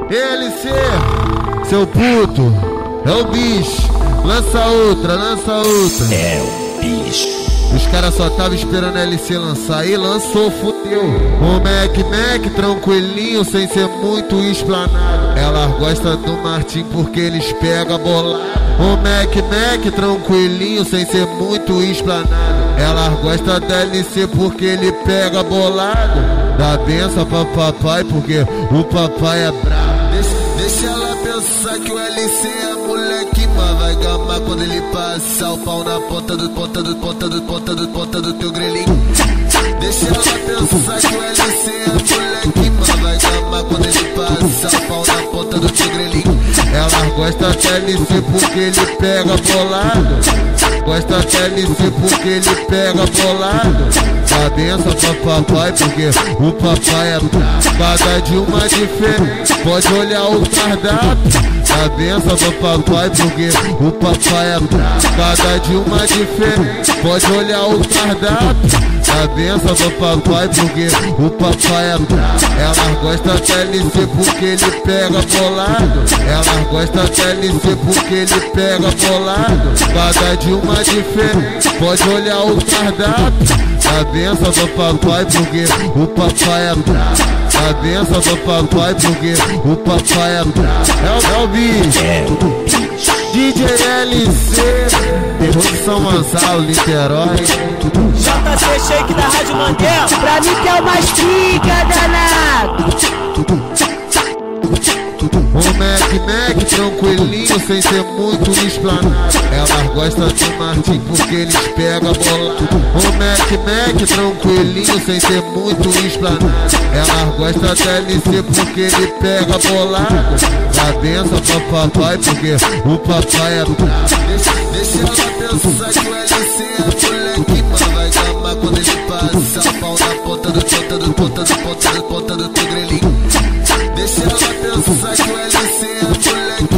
LC, seu puto, é o bicho. Lança outra, lança outra. É o bicho. Os caras só tava esperando a LC lançar e lançou, fudeu. O Mac tranquilinho, sem ser muito explanado. Ela gosta do Martim porque eles pegam bolado. O Mac tranquilinho, sem ser muito explanado. Ela gosta da LC porque ele pega bolado. Dá benção pra papai porque o papai é brabo. Deixa ela pensar que o LC é moleque, mas vai gamar quando ele passar o pau na ponta do teu grelhinho. Deixa ela pensar que o LC é moleque, mas vai gamar quando ele passar o pau na ponta do teu grelhinho. Ela gosta da LC porque ele pega bolado. Gosta da LC porque ele pega bolado. Dá benção pra papai porque o papai é brabo. Cada de uma diferente, pode olhar o cardápio. Dá benção pra papai porque o papai é brabo. Cada de uma diferente, pode olhar o cardápio. Dá benção pra papai porque o papai é brabo. Ela gosta da LC porque ele pega bolado. Ela gosta da LC porque ele pega bolado. Cada de uma diferente, pode olhar o cardápio. Dá benção pra papai porque o papai é brabo. Dá benção pra papai porque o papai é brabo. É o bicho. DJ LC, terror de São Gonçalo, Niterói. JC Shake da Rádio Mandela. Pra mim que é o mais pica danado. O Mac tranquilinho, sem ser muito explanado. Ela gosta do Martim porque eles pegam bolado. O Mac tranquilinho, sem ser muito explanado. Ela gosta da LC porque ele pega bolado. Dá benção pra papai porque o papai é brabo. Deixa ela pensar que o LC é moleque, mas vai gamar quando ele passa o pau na ponta do teu grelhinho. Deixa ela pensar que o LC é moleque,